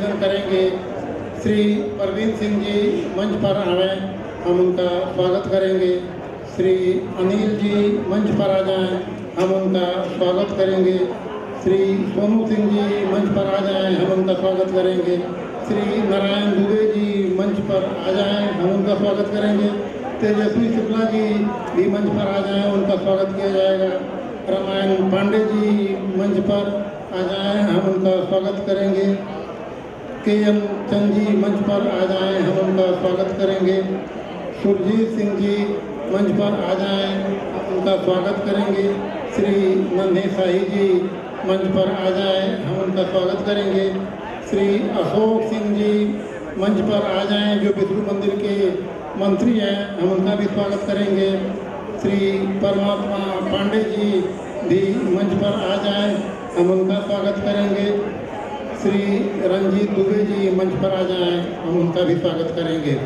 निवेदन करेंगे। श्री परवीन सिंह जी मंच पर आएँ, हम उनका स्वागत करेंगे। श्री अनिल जी मंच पर आ जाएं, हम उनका स्वागत करेंगे। श्री सोनू सिंह जी मंच पर आ जाएं, हम उनका स्वागत करेंगे। श्री नारायण दुबे जी मंच पर आ जाएं, हम उनका स्वागत करेंगे। तेजस्वी शुक्ला जी भी मंच पर आ जाएं, उनका स्वागत किया जाएगा। रामायण पांडे जी मंच पर आ जाएं, हम उनका स्वागत करेंगे। के.एम. चंद जी मंच पर आ जाएं, हम उनका स्वागत करेंगे। सुरजीत सिंह जी मंच पर आ जाएं, उनका स्वागत करेंगे। श्री नन्हे शाही जी मंच पर आ जाएं, हम उनका स्वागत करेंगे। श्री अशोक सिंह जी मंच पर आ जाएं, जो विष्णु मंदिर के मंत्री हैं, हम उनका भी स्वागत करेंगे। श्री परमात्मा पांडे जी भी मंच पर आ जाएं, हम उनका स्वागत करेंगे। श्री रंजीत दुबे जी मंच पर आ जाएं, हम उनका भी स्वागत करेंगे।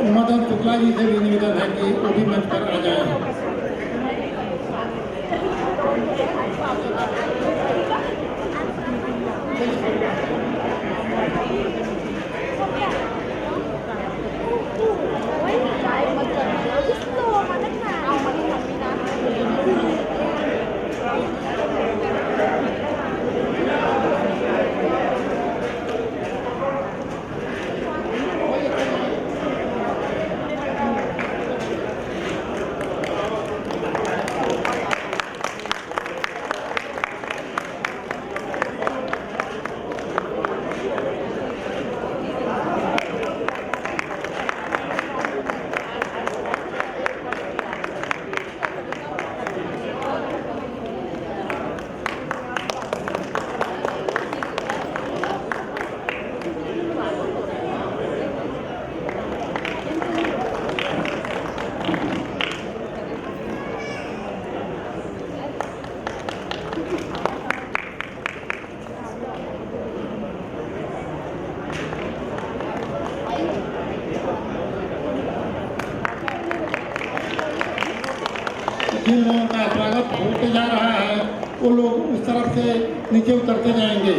मदन शुक्ला जी से भी निवेदन है कि वो भी मंच पर आ जाएं। जिन लोगों का स्वागत होते जा रहा है वो लोग उस तरफ से नीचे उतरते जाएंगे।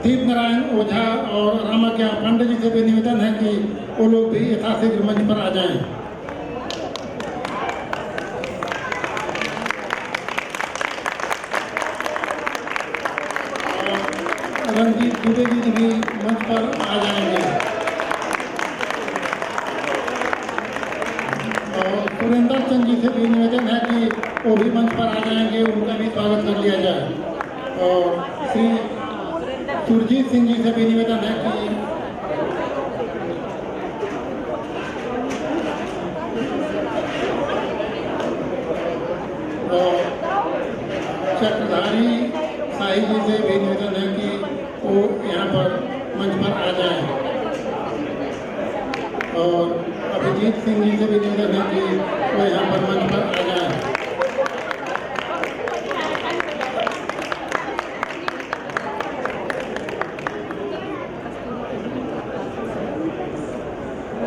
दीप नारायण ओझा और रामाज्ञा पांडे जी से भी निवेदन है कि वो लोग भी यथाशीघ्र मंच पर आ जाएं। रंजीत दुबे जी भी मंच पर आ जाएंगे और सुरेंद्र चंद जी से भी निवेदन है कि वो भी मंच पर आ जाएंगे, उनका भी स्वागत कर लिया जाए। और श्री सुरजीत सिंह जी से भी निवेदन है कि चक्रधारी शाही जी से भी निवेदन है कि वो यहाँ पर मंच पर आ जाएं। और अभिजीत सिंह जी से भी निवेदन है कि वो यहाँ पर मंच पर आ जाएं।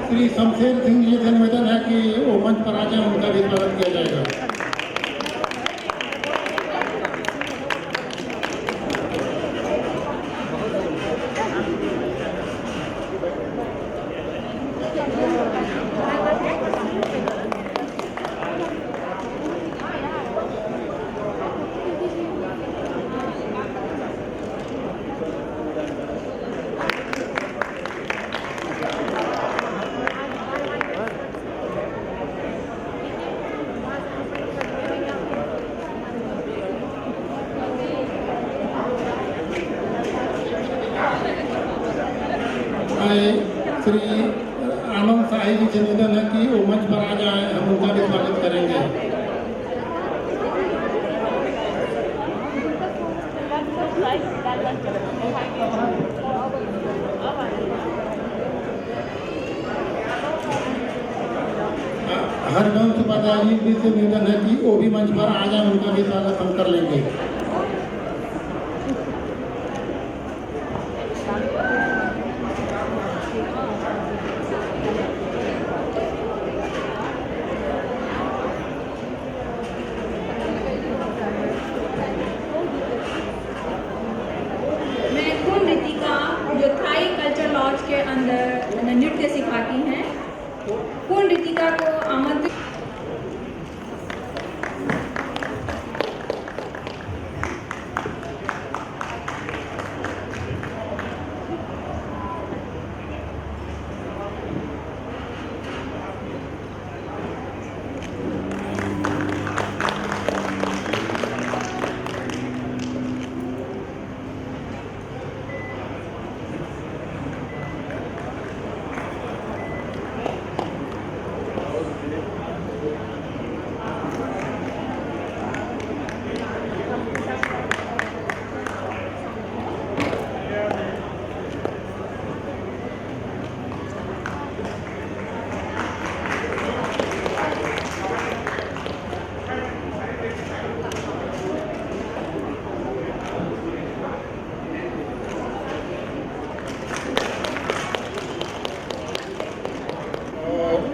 श्री शमशेर सिंह जी से निवेदन है कि वो मंच पर आ जाएं, उनका भी स्वागत किया जाएगा। आनंद शाही जी से निवेदन है कि वो मंच पर आ जाए, हम उनका भी स्वागत करेंगे। हरवंश उपाध्याय जी से निवेदन है कि वो भी मंच पर आ जाए, उनका भी स्वागत हम कर लेंगे। जो थाई कल्चर लॉज के अंदर नृत्य सिखाती हैं, पूर्ण रितिका को आमंत्रित।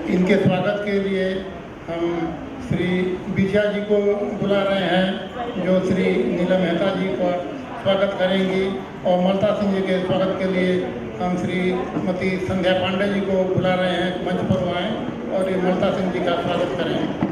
इनके स्वागत के लिए हम श्री विजया जी को बुला रहे हैं, जो श्री नीलम मेहता जी का स्वागत करेंगी, और ममता सिंह जी के स्वागत के लिए हम श्रीमती संध्या पांडे जी को बुला रहे हैं, मंच पर आएँ और ये ममता सिंह जी का स्वागत करें।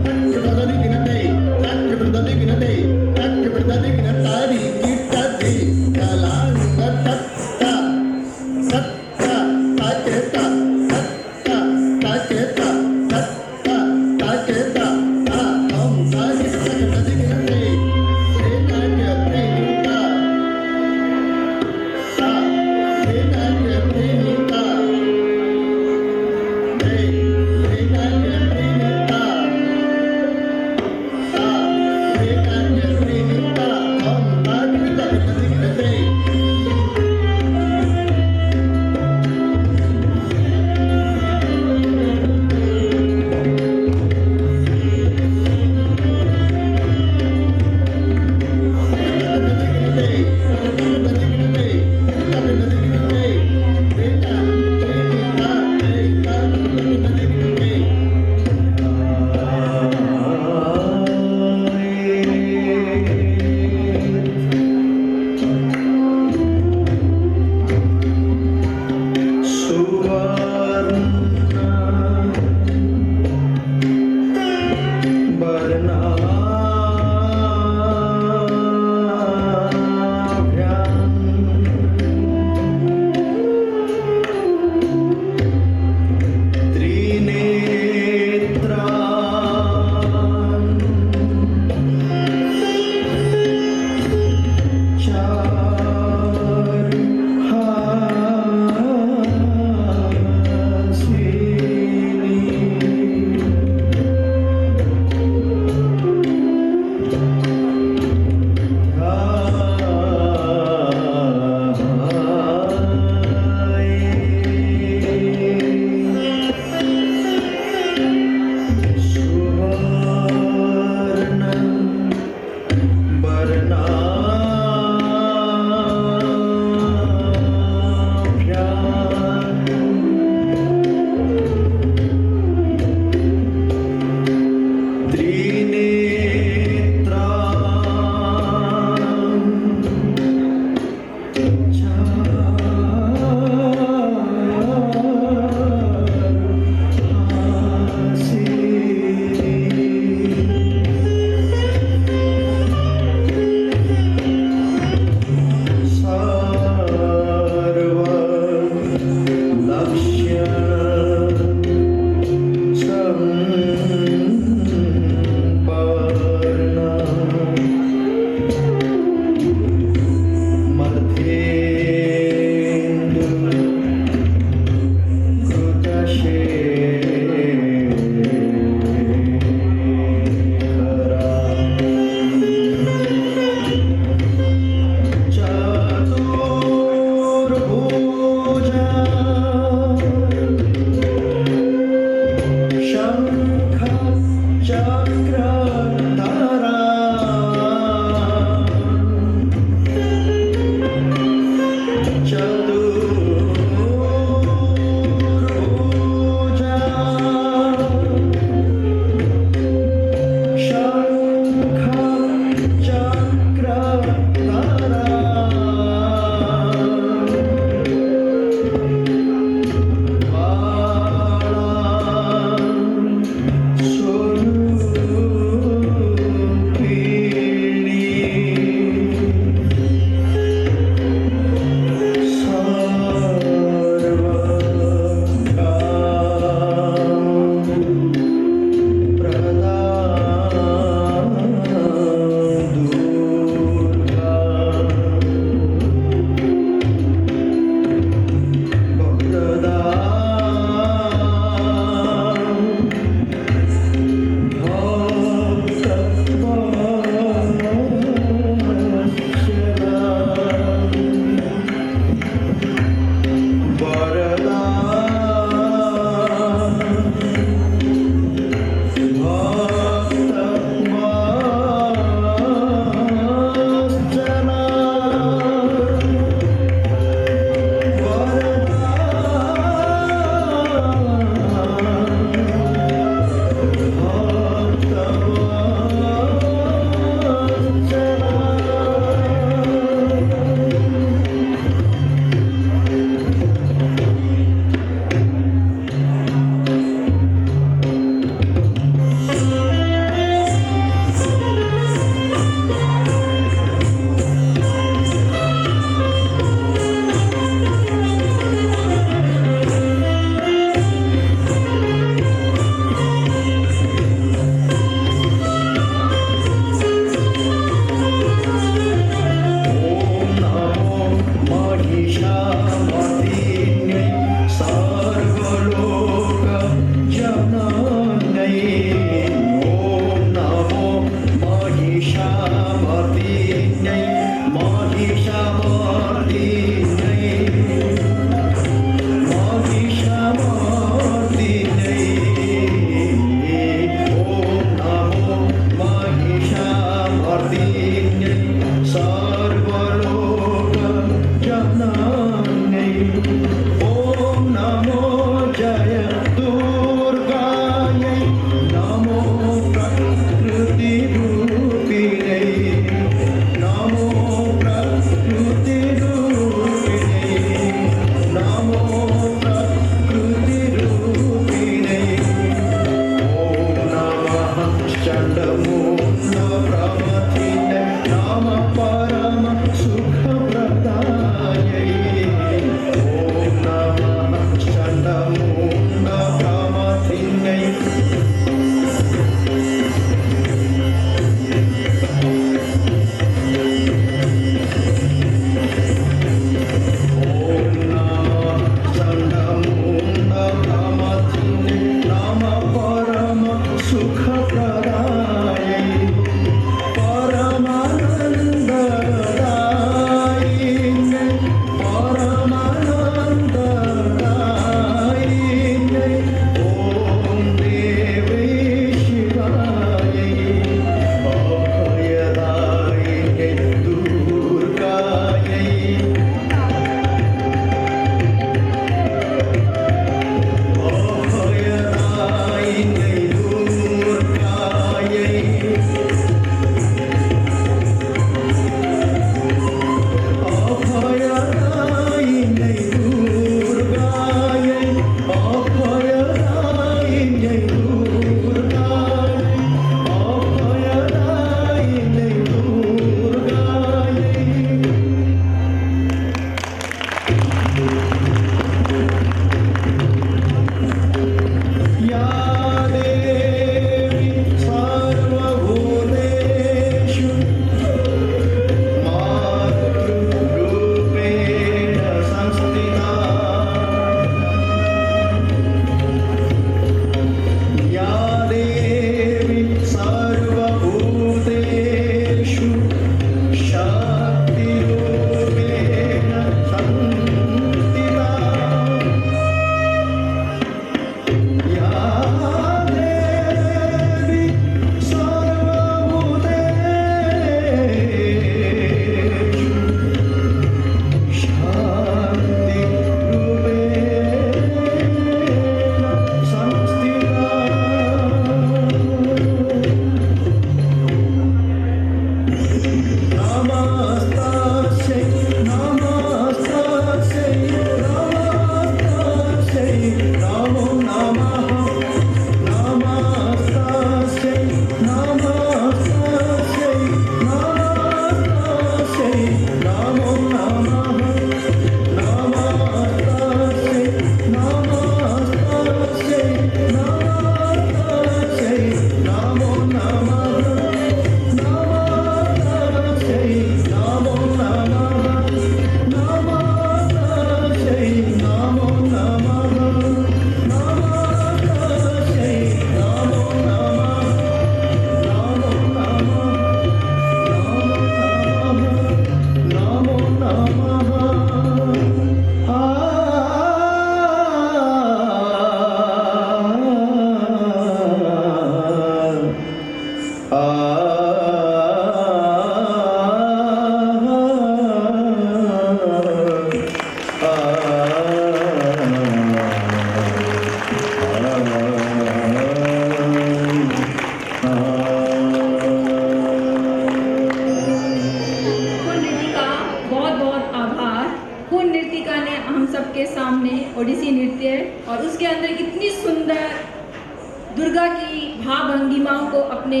दुर्गा की भाव भंगिमाओं को अपने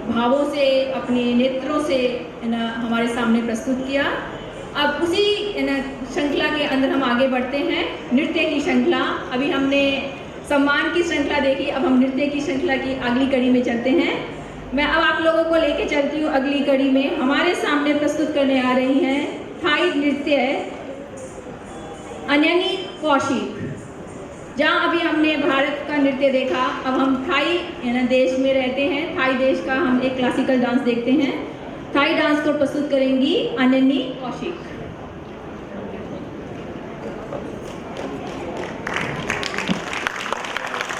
भावों से, अपने नेत्रों से हमारे सामने प्रस्तुत किया। अब उसी श्रृंखला के अंदर हम आगे बढ़ते हैं, नृत्य की श्रृंखला। अभी हमने सम्मान की श्रृंखला देखी, अब हम नृत्य की श्रृंखला की अगली कड़ी में चलते हैं। मैं अब आप लोगों को लेके चलती हूँ अगली कड़ी में। हमारे सामने प्रस्तुत करने आ रही हैं थाई नृत्य अनन्या कौशिक। जहाँ अभी हमने भारत का नृत्य देखा, अब हम थाई देश में रहते हैं, थाई देश का हम एक क्लासिकल डांस देखते हैं। थाई डांस को प्रस्तुत करेंगी Ananya Kaushik.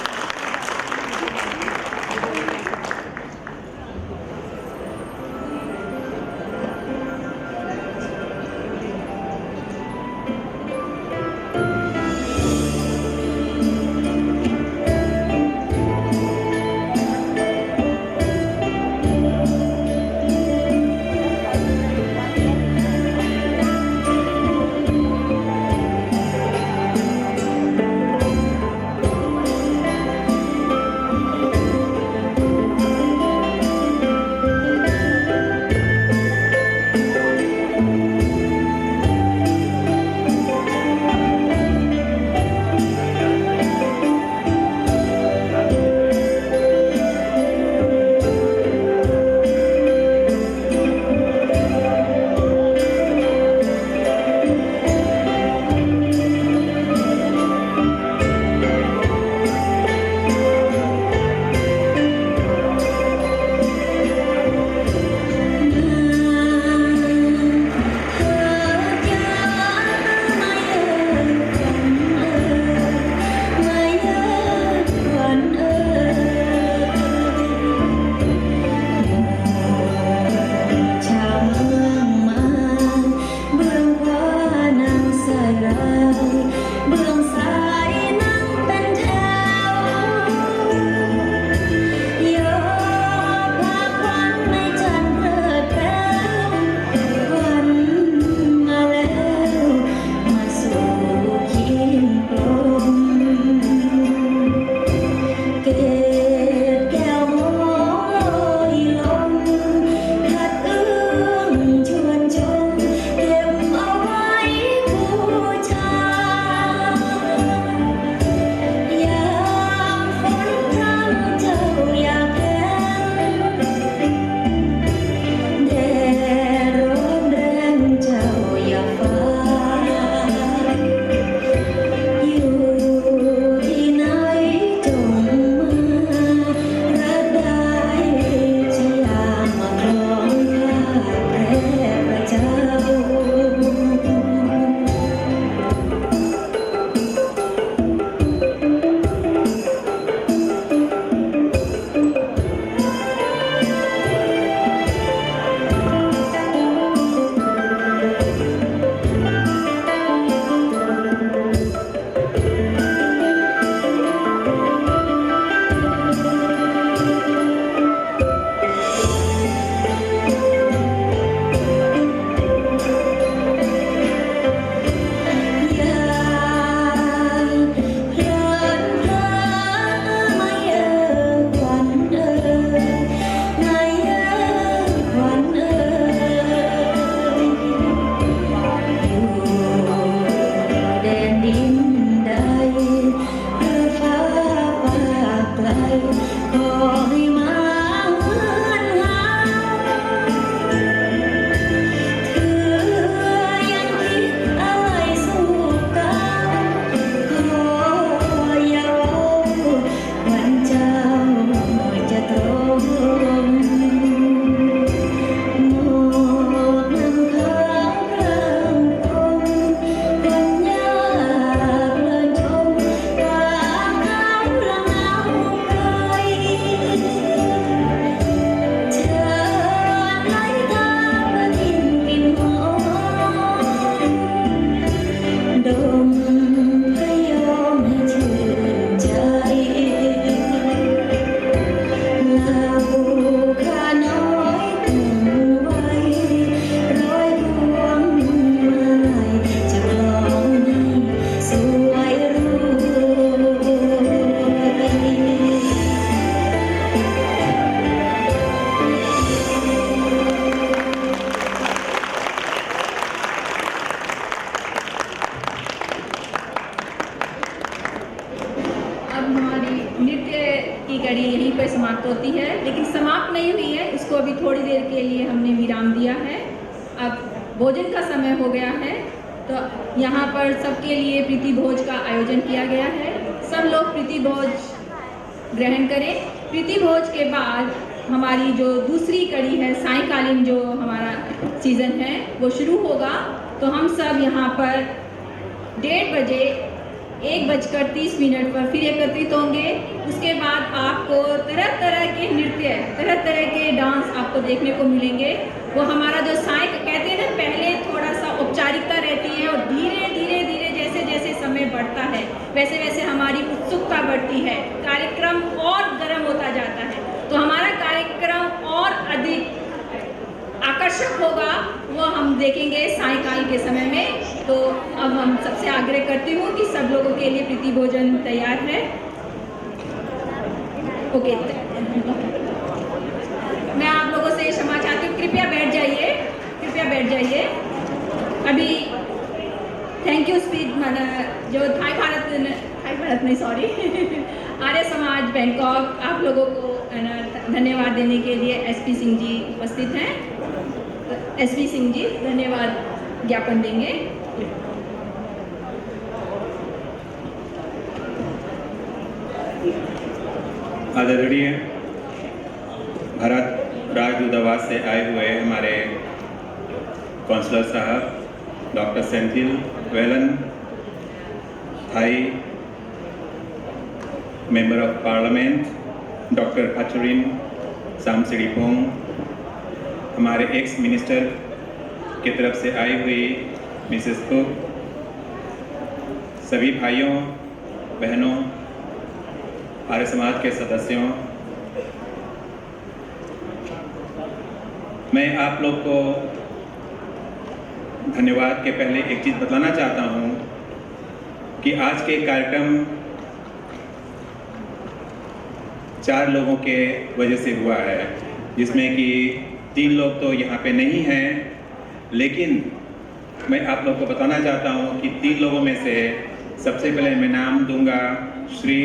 Hãy subscribe cho kênh Ghiền Mì Gõ để không bỏ lỡ कड़ी यहीं पर समाप्त होती है, लेकिन समाप्त नहीं हुई है, इसको अभी थोड़ी देर के लिए हमने विराम दिया है। अब भोजन का समय हो गया है, तो यहाँ पर सबके लिए प्रीति भोज का आयोजन किया गया है। सब लोग प्रीति भोज ग्रहण करें। प्रीति भोज के बाद हमारी जो दूसरी कड़ी है, सायंकालीन जो हमारा सीज़न है वो शुरू होगा। तो हम सब यहाँ पर 1:30 बजे 1:30 पर फिर एकत्रित होंगे। उसके बाद आपको तरह तरह के नृत्य, तरह तरह के डांस आपको देखने को मिलेंगे। वो हमारा जो कहते हैं ना, पहले थोड़ा सा औपचारिकता रहती है और धीरे धीरे धीरे जैसे जैसे समय बढ़ता है वैसे वैसे हमारी उत्सुकता बढ़ती है, कार्यक्रम और गर्म होता जाता है। तो हमारा कार्यक्रम और अधिक आकर्षक होगा, वो हम देखेंगे सायंकाल के समय में। तो अब हम सबसे आग्रह करती हूँ कि सब लोगों के लिए प्रीति भोजन तैयार है। ओके, मैं आप लोगों से क्षमा चाहती हूँ, कृपया बैठ जाइए, कृपया बैठ जाइए। अभी थैंक यू स्पीच जो थाई भारत नहीं सॉरी आर्य समाज बैंकॉक, आप लोगों को धन्यवाद देने के लिए एसपी सिंह जी उपस्थित हैं। एसपी सिंह जी धन्यवाद ज्ञापन देंगे। आदरणीय भारत राजदूतावास से आए हुए हमारे कौंसलर साहब doctor Senthil Velan, Thai member of parliament doctor Pacharin Samsiripong, हमारे एक्स मिनिस्टर की तरफ से आई हुई मिसेस कुक, सभी भाइयों बहनों, आर्य समाज के सदस्यों, मैं आप लोग को धन्यवाद के पहले एक चीज़ बताना चाहता हूँ कि आज के कार्यक्रम 4 लोगों के वजह से हुआ है, जिसमें कि 3 लोग तो यहाँ पे नहीं हैं, लेकिन मैं आप लोग को बताना चाहता हूँ कि 3 लोगों में से सबसे पहले मैं नाम दूंगा श्री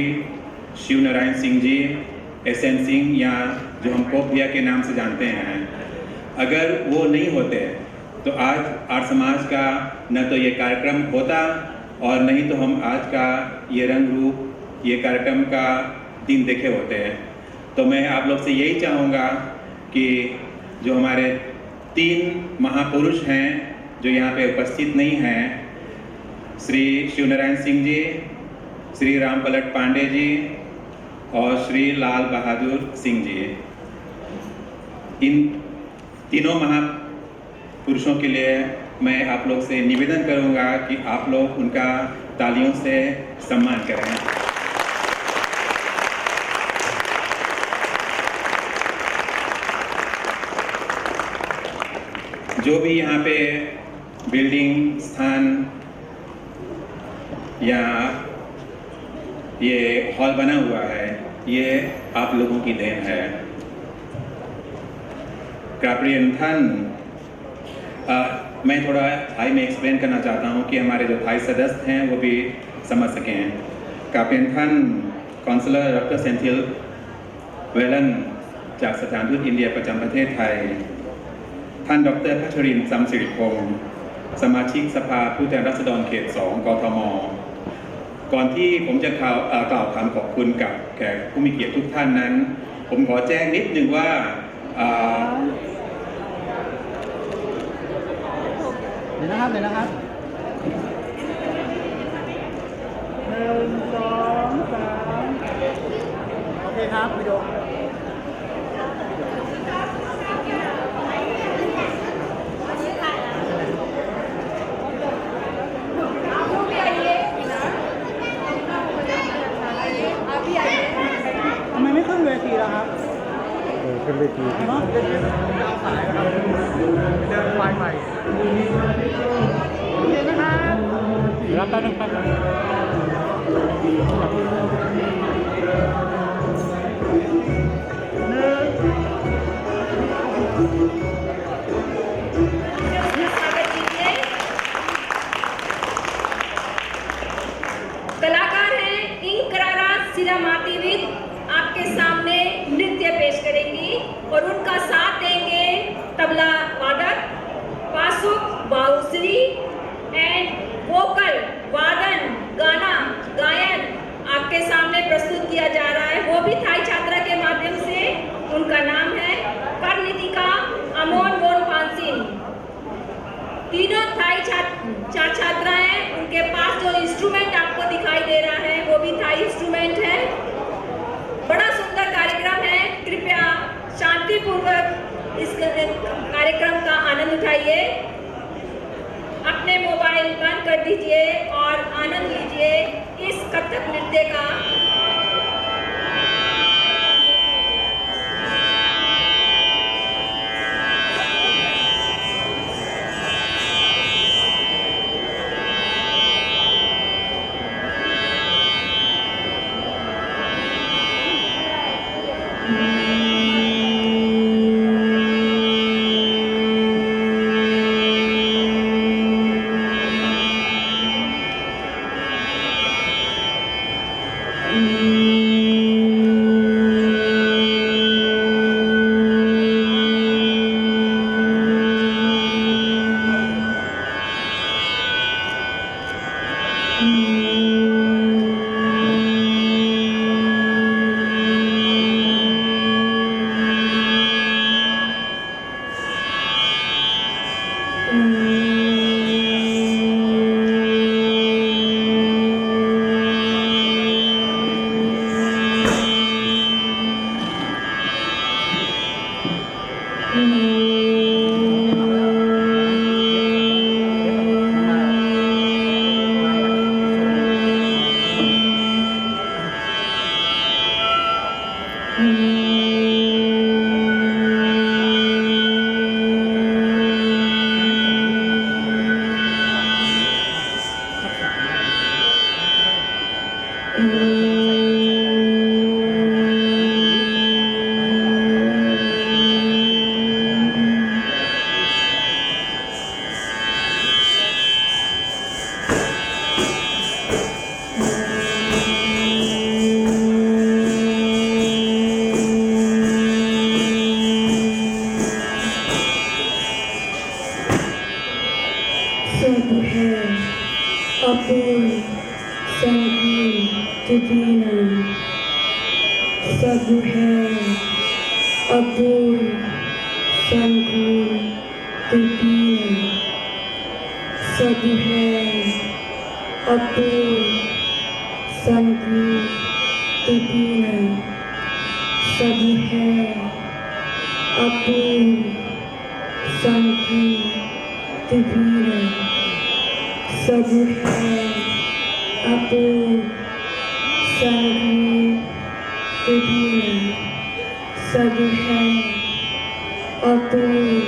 शिव नारायण सिंह जी, SN सिंह, या जो हम पोप भैया के नाम से जानते हैं। अगर वो नहीं होते तो आज आर्य समाज का न तो ये कार्यक्रम होता और नहीं तो हम आज का ये रंग रूप, ये कार्यक्रम का दिन देखे होते हैं। तो मैं आप लोग से यही चाहूँगा कि जो हमारे 3 महापुरुष हैं जो यहाँ पे उपस्थित नहीं हैं, श्री शिव नारायण सिंह जी, श्री राम पलट पांडे जी और श्री लाल बहादुर सिंह जी, इन तीनों महापुरुषों के लिए मैं आप लोग से निवेदन करूँगा कि आप लोग उनका तालियों से सम्मान करें। जो भी यहाँ पे बिल्डिंग, स्थान या ये हॉल बना हुआ है, ये आप लोगों की देन है। मैं थोड़ा थाई में एक्सप्लेन करना चाहता हूँ कि हमारे जो थाई सदस्य हैं वो भी समझ सकें। कापियनथान काउंसलर डॉक्टर सेंथिल वेलन จากสถานทูตอินเดียประจำประเทศไทย ท่านดร.พัชรินทร์ ซัมสิริพงศ์ สมาชิกสภาผู้แทนราษฎรเขต 2 กทม. ก่อนที่ผมจะกล่าวคำขอบคุณกับแขกผู้มีเกียรติทุกท่านนั้นผมขอแจ้งนิดนึงว่าเดี๋ยวนะครับ 1 2 3 โอเคครับวิดีโอทำไมไม่ขึ้นเวทีล่ะครับขึ้นเวทีเนาะจะเอาสายนะครับเดินไฟใหม่โอเคนะครับรับได้นะครับकलाकार हैं इंकरारा सिरामातीविद, आपके सामने 4 छात्राएं, उनके पास जो इंस्ट्रूमेंट आपको दिखाई दे रहा है वो भी थाई इंस्ट्रूमेंट है। बड़ा सुंदर कार्यक्रम है, कृपया शांतिपूर्वक इस कार्यक्रम का आनंद उठाइए। अपने मोबाइल बंद कर दीजिए और आनंद लीजिए इस कथक नृत्य का। सब है अपूर्ण संगीत दीना, सब है अपूर्ण संगीत दीना, सब है अपूर्ण संगीत दीना, सब है अपूर्ण संगीत दीना, सब है अपूर्ण संगीत दीना, सब है अपूर्ण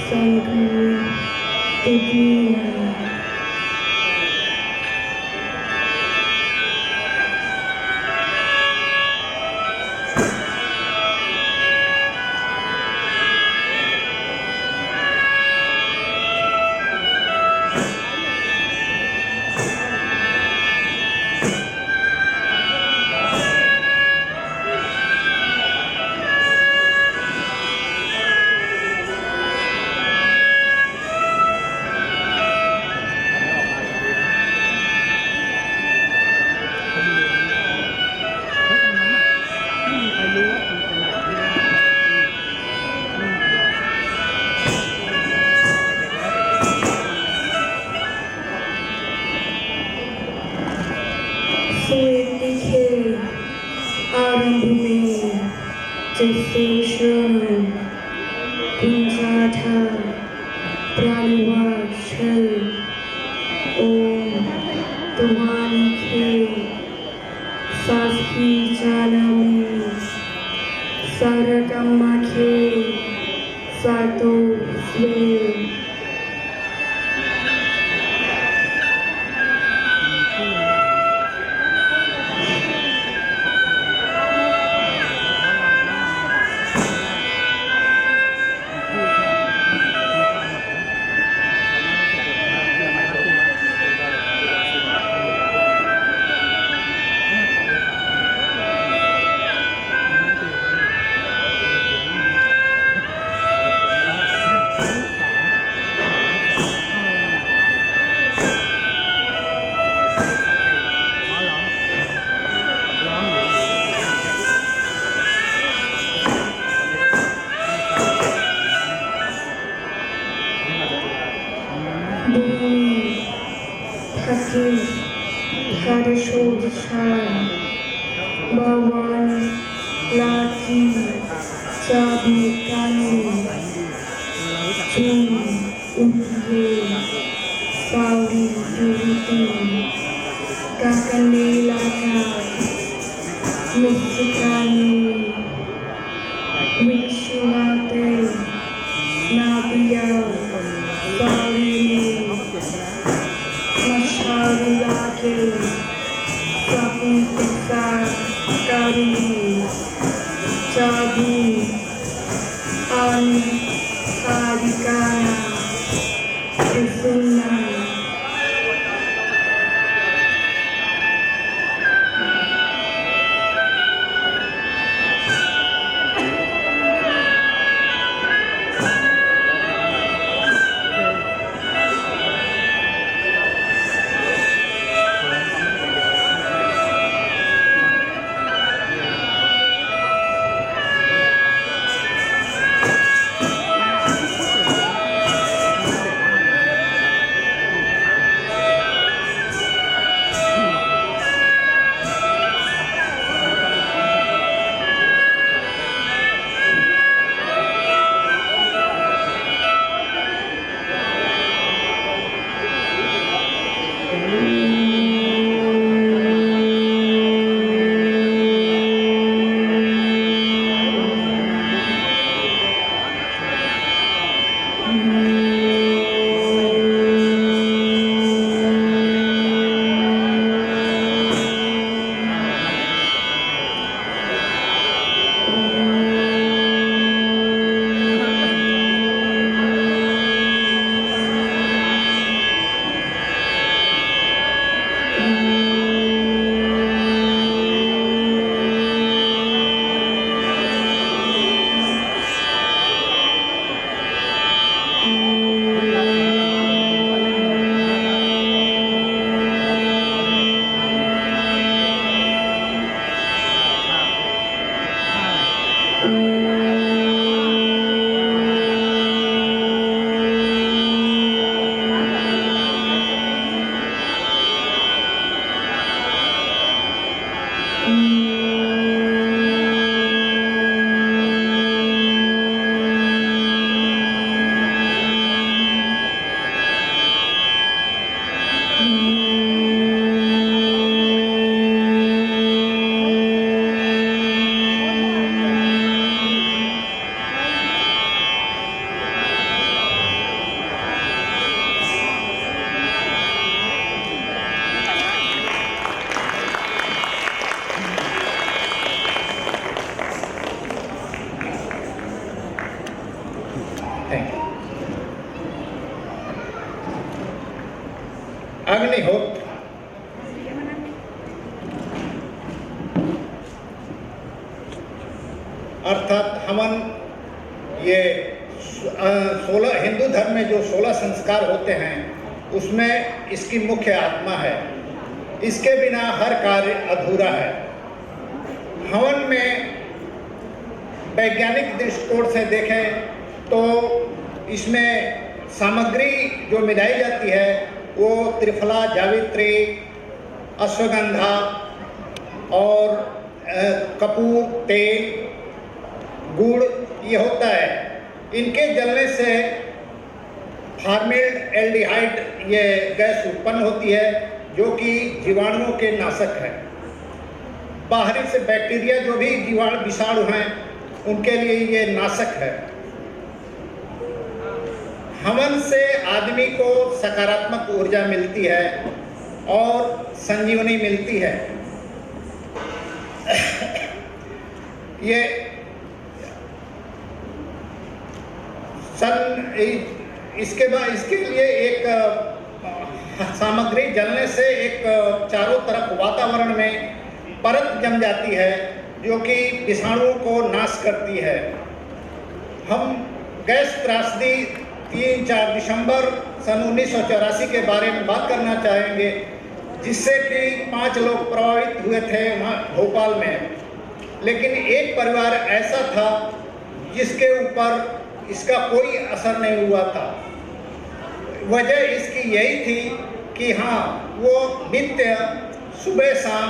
संगीत दीना। स्मृति के आरंभ में जैसे श्रवण गुंजा था प्राणवाद छल, ओम तुम्हारी के सांस की जाना में सारगम्मा के सातों स्वर। Sashi Sabukani Chum Unhe Sauri Duriti Kakane Laka Musukani Vishwate Nabiya Sarini Masharulake Saputisa Kari Chabu Ani Sarikaya Krisuna अग्निहोत्र अर्थात हवन, ये 16 हिंदू धर्म में जो 16 संस्कार होते हैं उसमें इसकी मुख्य आत्मा है। इसके बिना हर कार्य अधूरा है। हवन में वैज्ञानिक दृष्टिकोण से देखें तो इसमें सामग्री जो मिलाई जाती है वो त्रिफला, जावित्री, अश्वगंधा और कपूर, तेल, गुड़ ये होता है। इनके जलने से फॉर्मेल्डिहाइड ये गैस उत्पन्न होती है जो कि जीवाणुओं के नाशक है। बाहरी से बैक्टीरिया जो भी जीवाणु विषाणु हैं उनके लिए ये नाशक है। हवन से आदमी को सकारात्मक ऊर्जा मिलती है और संजीवनी मिलती है। ये इसके लिए एक सामग्री जलने से एक चारों तरफ वातावरण में परत जम जाती है जो कि विषाणुओं को नाश करती है। हम गैस त्रासदी 3-4 दिसंबर सन 1984 के बारे में बात करना चाहेंगे, जिससे कि 5 लोग प्रभावित हुए थे वहाँ भोपाल में। लेकिन एक परिवार ऐसा था जिसके ऊपर इसका कोई असर नहीं हुआ था। वजह इसकी यही थी कि हाँ, वो नित्य सुबह शाम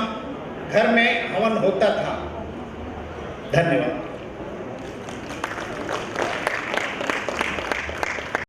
घर में हवन होता था। धन्यवाद।